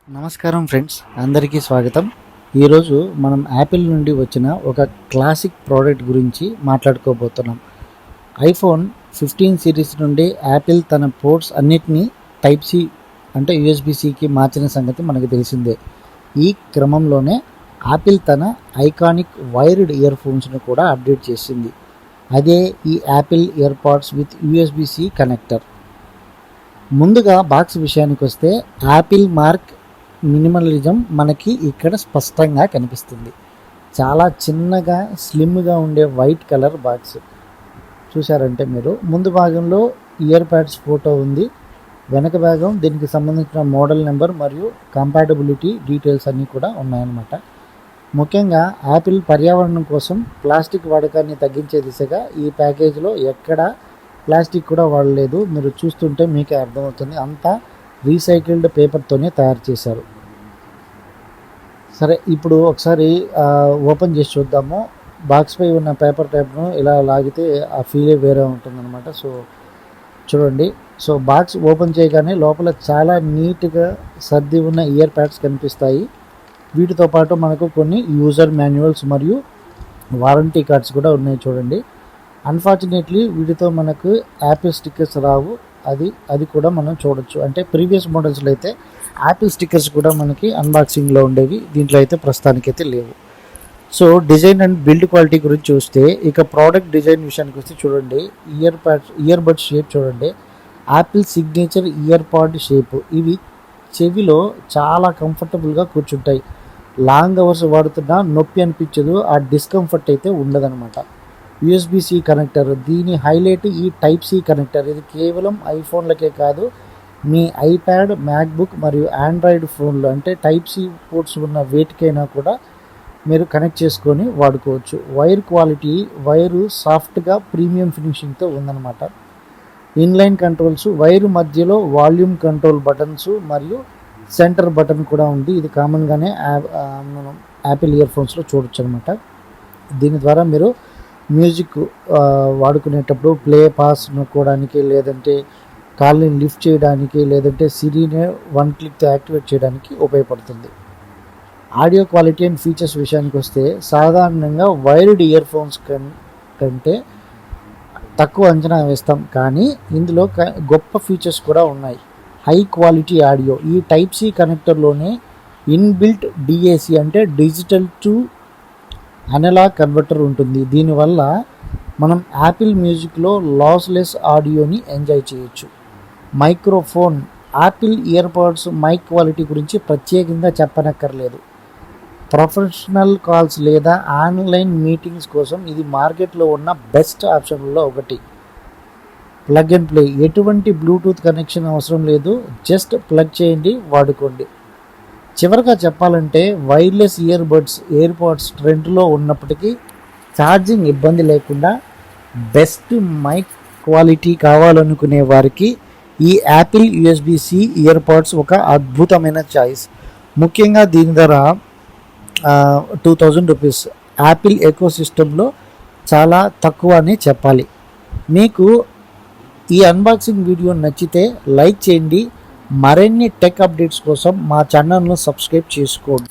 నమస్కారం ఫ్రెండ్స్, అందరికీ స్వాగతం. ఈరోజు మనం యాపిల్ నుండి వచ్చిన ఒక క్లాసిక్ ప్రోడక్ట్ గురించి మాట్లాడుకోబోతున్నాం. ఐఫోన్ 15 సిరీస్ నుండి యాపిల్ తన పోర్ట్స్ అన్నిటినీ టైప్ సి అంటే యూఎస్బిసికి మార్చిన సంగతి మనకు తెలిసిందే. ఈ క్రమంలోనే యాపిల్ తన ఐకానిక్ వైర్డ్ ఇయర్ ఫోన్స్ను కూడా అప్డేట్ చేసింది. అదే ఈ Apple year pads with USB-C connector. ముందుగా బాక్స్ విషయానికి వస్తే యాపిల్ మార్క్ మినిమలిజం మనకి ఇక్కడ స్పష్టంగా కనిపిస్తుంది. చాలా చిన్నగా స్లిమ్గా ఉండే వైట్ కలర్ బాక్స్ చూసారంటే మీరు ముందు భాగంలో ఇయర్ ప్యాడ్స్ ఫోటో ఉంది. వెనక భాగం దీనికి సంబంధించిన మోడల్ నెంబర్ మరియు కంపాటబిలిటీ డీటెయిల్స్ అన్నీ కూడా ఉన్నాయన్నమాట. ముఖ్యంగా యాపిల్ పర్యావరణం కోసం ప్లాస్టిక్ వాడకాన్ని తగ్గించే దిశగా ఈ ప్యాకేజీలో ఎక్కడ ప్లాస్టిక్ కూడా వాడలేదు. మీరు చూస్తుంటే మీకే అర్థమవుతుంది, అంతా రీసైకిల్డ్ పేపర్తోనే తయారు చేశారు. సరే, ఇప్పుడు ఒకసారి ఓపెన్ చేసి చూద్దాము. బాక్స్పై ఉన్న పేపర్ టైప్ను ఇలా లాగితే ఆ ఫీలే వేరే ఉంటుందన్నమాట. సో చూడండి, సో బాక్స్ ఓపెన్ చేయగానే లోపల చాలా నీట్గా సర్ది ఉన్న ఇయర్ ప్యాడ్స్ కనిపిస్తాయి. వీటితో పాటు మనకు కొన్ని యూజర్ మాన్యువల్స్ మరియు వారంటీ కార్డ్స్ కూడా ఉన్నాయి చూడండి. అన్ఫార్చునేట్లీ వీటితో మనకు యాపిల్ స్టిక్కర్స్ రావు. అది కూడా మనం చూడొచ్చు. అంటే ప్రీవియస్ మోడల్స్లో అయితే యాపిల్ స్టిక్కర్స్ కూడా మనకి అన్బాక్సింగ్లో ఉండేవి, దీంట్లో అయితే ప్రస్తుతానికైతే లేవు. So design and build quality గురించి చూస్తే, ఇక ప్రోడక్ట్ డిజైన్ విషయానికి వస్తే చూడండి, ఇయర్ బడ్ షేప్ చూడండి, యాపిల్ సిగ్నేచర్ ఇయర్ పాడ్ షేప్. ఇవి చెవిలో చాలా కంఫర్టబుల్గా కూర్చుంటాయి. లాంగ్ అవర్స్ వాడుతున్నా నొప్పి అనిపించదు, ఆ డిస్కంఫర్ట్ అయితే ఉండదన్నమాట. యూఎస్బిసి కనెక్టర్, దీని హైలైట్ ఈ టైప్ సి కనెక్టర్. ఇది కేవలం ఐఫోన్లకే కాదు, మీ ఐప్యాడ్, మ్యాక్బుక్ మరియు ఆండ్రాయిడ్ ఫోన్లు అంటే టైప్ సి పోర్ట్స్ ఉన్న వేటికైనా కూడా మీరు కనెక్ట్ చేసుకొని వాడుకోవచ్చు. వైర్ క్వాలిటీ, వైరు సాఫ్ట్గా ప్రీమియం ఫినిషింగ్తో ఉందన్నమాట. ఇన్లైన్ కంట్రోల్స్, వైరు మధ్యలో వాల్యూమ్ కంట్రోల్ బటన్స్ మరియు సెంటర్ బటన్ కూడా ఉంది. ఇది కామన్గానే మనం యాపిల్ ఇయర్ ఫోన్స్లో చూడొచ్చు అనమాట. దీని ద్వారా మీరు మ్యూజిక్ వాడుకునేటప్పుడు ప్లే పాస్ నొక్కోవడానికి, లేదంటే కాల్ని లిఫ్ట్ చేయడానికి, లేదంటే సిరీని వన్ క్లిక్తో యాక్టివేట్ చేయడానికి ఉపయోగపడుతుంది. ఆడియో క్వాలిటీ అండ్ ఫీచర్స్ విషయానికి వస్తే, సాధారణంగా వైర్డ్ ఇయర్ ఫోన్స్ కంటే తక్కువ అంచనా వేస్తాం, కానీ ఇందులో గొప్ప ఫీచర్స్ కూడా ఉన్నాయి. హై క్వాలిటీ ఆడియో, ఈ టైప్ సి కనెక్టర్లోనే ఇన్బిల్ట్ డిఏసి అంటే డిజిటల్ టు అనలాగ్ కన్వర్టర్ ఉంటుంది. దీనివల్ల మనం యాపిల్ మ్యూజిక్లో లాస్లెస్ ఆడియోని ఎంజాయ్ చేయొచ్చు. Microphone, Apple EarPods mic quality గురించి ప్రత్యేకంగా చెప్పనక్కర్లేదు. ప్రొఫెషనల్ కాల్స్ లేదా ఆన్లైన్ మీటింగ్స్ కోసం ఇది మార్కెట్లో ఉన్న బెస్ట్ ఆప్షన్లలో ఒకటి. ప్లగ్ అండ్ ప్లే, ఎటువంటి బ్లూటూత్ కనెక్షన్ అవసరం లేదు, జస్ట్ ప్లగ్ చేయండి, వాడుకోండి. చివరిగా చెప్పాలంటే, వైర్లెస్ ఇయర్ పాడ్స్ ట్రెండ్లో ఉన్నప్పటికీ ఛార్జింగ్ ఇబ్బంది లేకుండా బెస్ట్ మైక్ క్వాలిటీ కావాలనుకునే వారికి ఈ యాపిల్ యూఎస్బిసి ఇయర్ పాడ్స్ ఒక అద్భుతమైన చాయిస్. ముఖ్యంగా దీని ధర 2000 రూపీస్. యాపిల్ ఎకో సిస్టంలో చాలా తక్కువ అని చెప్పాలి. మీకు ఈ అన్బాక్సింగ్ వీడియో నచ్చితే లైక్ చేయండి. మరిన్ని టెక్ అప్డేట్స్ కోసం మా ఛానల్ను సబ్స్క్రైబ్ చేసుకోండి.